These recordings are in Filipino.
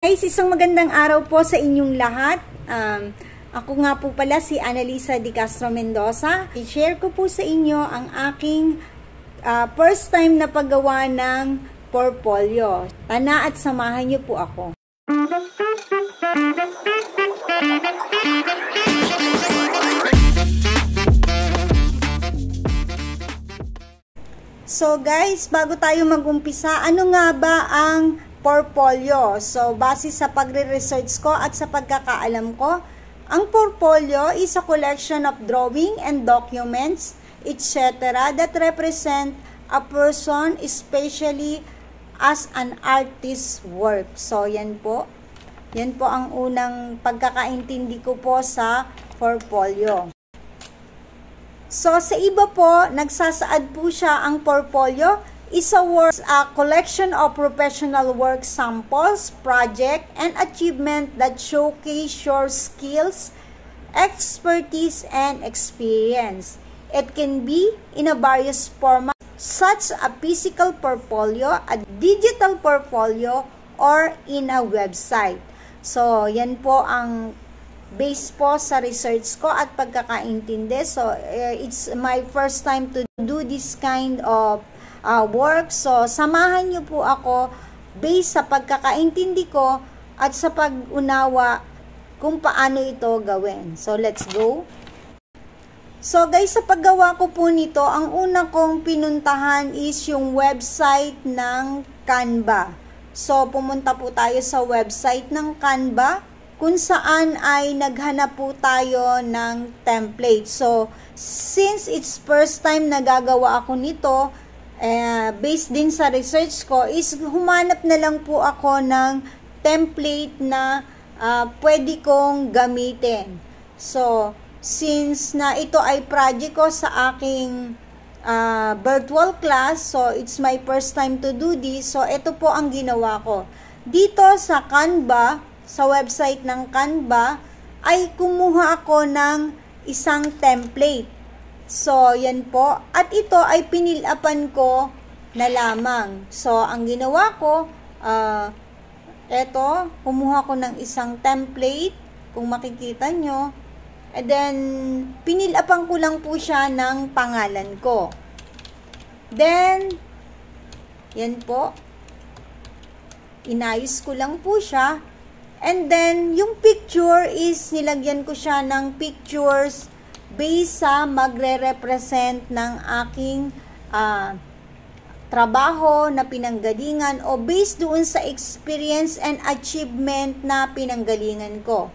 Guys, isang magandang araw po sa inyong lahat. Ako nga po pala si Annalisa Di Castro Mendoza. I-share ko po sa inyo ang aking first time na paggawa ng portfolio. Tana at samahan niyo po ako. So guys, bago tayo mag-umpisa, ano nga ba ang portfolio? So, base sa pagre-research ko at sa pagkakaalam ko, ang portfolio is a collection of drawing and documents, etc. that represent a person, especially as an artist's work. So, yan po. Yan po ang unang pagkakaintindi ko po sa portfolio. So, sa iba po, nagsasaad po siya ang portfolio is a collection of professional work samples, project, and achievement that showcase your skills, expertise, and experience. It can be in a various formats such as a physical portfolio, a digital portfolio, or in a website. So, yan po ang base po sa research ko at pagkakaintindi. So, it's my first time to do this kind of work. So, samahan niyo po ako based sa pagkakaintindi ko at sa pag-unawa kung paano ito gawin. So, let's go. So, guys, sa paggawa ko po nito, ang una kong pinuntahan is yung website ng Canva. So, pumunta po tayo sa website ng Canva kung saan ay naghanap po tayo ng template. So, since it's first time na gagawa ako nito, based din sa research ko, is humanap na lang po ako ng template na pwede kong gamitin. So, since na ito ay project ko sa aking virtual class, so it's my first time to do this, so ito po ang ginawa ko. Dito sa Canva, sa website ng Canva, ay kumuha ako ng isang template. So, yan po. At ito ay pinilapan ko na lamang. So, ang ginawa ko, eto, kumuha ko ng isang template, kung makikita nyo. And then, pinilapan ko lang po siya ng pangalan ko. Then, yan po. Inayos ko lang po siya. And then, yung picture is, nilagyan ko siya ng pictures based sa magre-represent ng aking trabaho na pinanggalingan o based doon sa experience and achievement na pinanggalingan ko.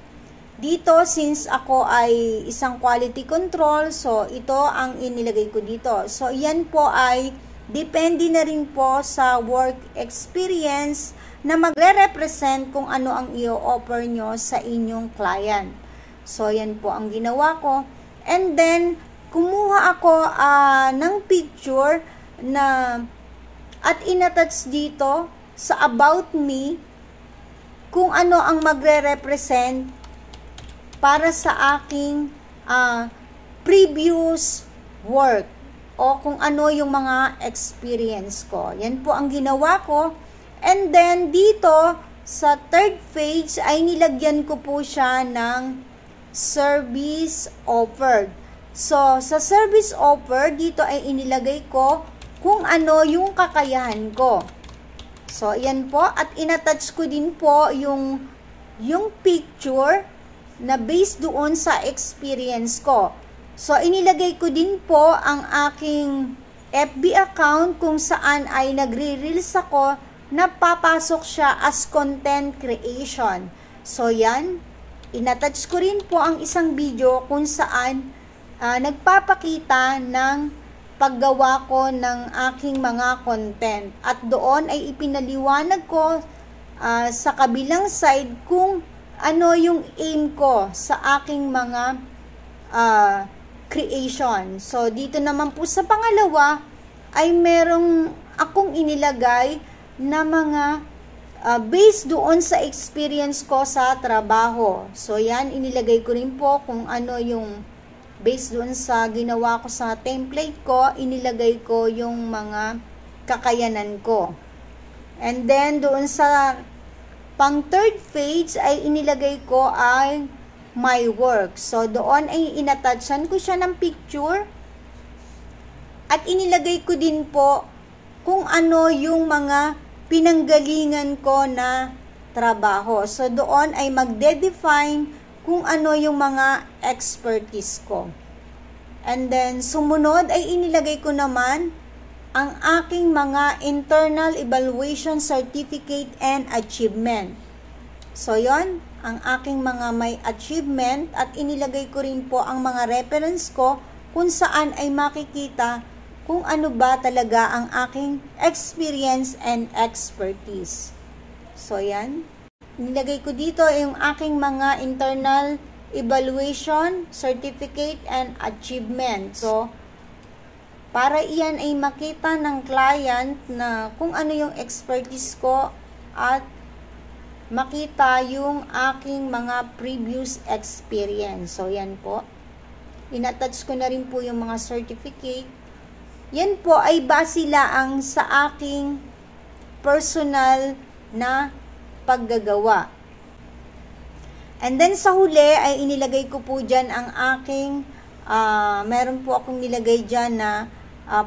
Dito, since ako ay isang quality control, so ito ang inilagay ko dito. So, yan po ay depende na rin po sa work experience na magre-represent kung ano ang i-offer nyo sa inyong client. So, yan po ang ginawa ko. And then, kumuha ako ng picture na at inattach dito sa about me kung ano ang magre-represent para sa aking previous work o kung ano yung mga experience ko. Yan po ang ginawa ko. And then, dito sa third page ay nilagyan ko po siya ng service offered. So, sa service offered, dito ay inilagay ko kung ano yung kakayahan ko. So, yan po. At inattach ko din po yung picture na based doon sa experience ko. So, inilagay ko din po ang aking FB account kung saan ay nagre-reels ako na papasok siya as content creation. So, yan. Inattach ko rin po ang isang video kung saan nagpapakita ng paggawa ko ng aking mga content. At doon ay ipinaliwanag ko sa kabilang side kung ano yung aim ko sa aking mga creation. So, dito naman po sa pangalawa ay merong akong inilagay na mga based doon sa experience ko sa trabaho. So, yan, inilagay ko rin po kung ano yung based doon sa ginawa ko sa template ko, inilagay ko yung mga kakayanan ko. And then, doon sa Pang third page ay inilagay ko ay my work. So, doon ay inattachan ko siya ng picture at inilagay ko din po kung ano yung mga pinanggalingan ko na trabaho. So, doon ay magde-define kung ano yung mga expertise ko. And then, sumunod ay inilagay ko naman ang aking mga internal evaluation certificate and achievement. So, yon ang aking mga may achievement at inilagay ko rin po ang mga reference ko kung saan ay makikita kung ano ba talaga ang aking experience and expertise. So, yan. Nilagay ko dito yung aking mga internal evaluation, certificate, and achievement. So, para iyan ay makita ng client na kung ano yung expertise ko at makita yung aking mga previous experience. So, yan po. Inattach ko na rin po yung mga certificate. Yan po ay base laang sa aking personal na paggagawa. And then sa huli ay inilagay ko po dyan ang aking, meron po akong nilagay dyan na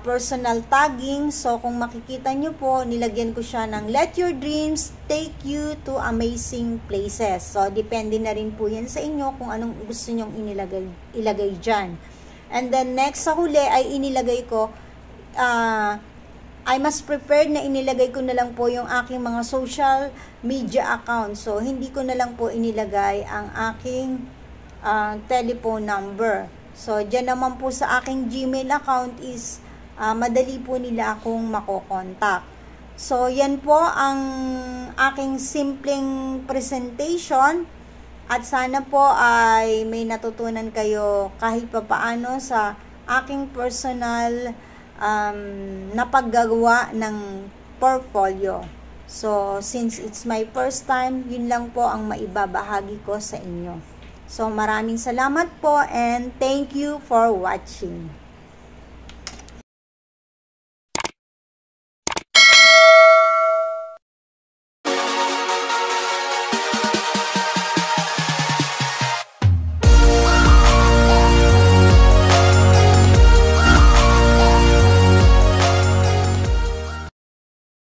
personal tagging. So kung makikita nyo po, nilagyan ko siya ng let your dreams take you to amazing places. So depende na rin po yan sa inyo kung anong gusto nyong ilagay dyan. And then next sa huli ay inilagay ko, I must prepare na inilagay ko na lang po yung aking mga social media account. So, hindi ko na lang po inilagay ang aking telephone number. So, dyan naman po sa aking Gmail account is madali po nila akong makokontak. So, yan po ang aking simpleng presentation. At sana po ay may natutunan kayo kahit papaano sa aking personal na paggagawa ng portfolio. So, since it's my first time, yun lang po ang maibabahagi ko sa inyo. So, maraming salamat po and thank you for watching.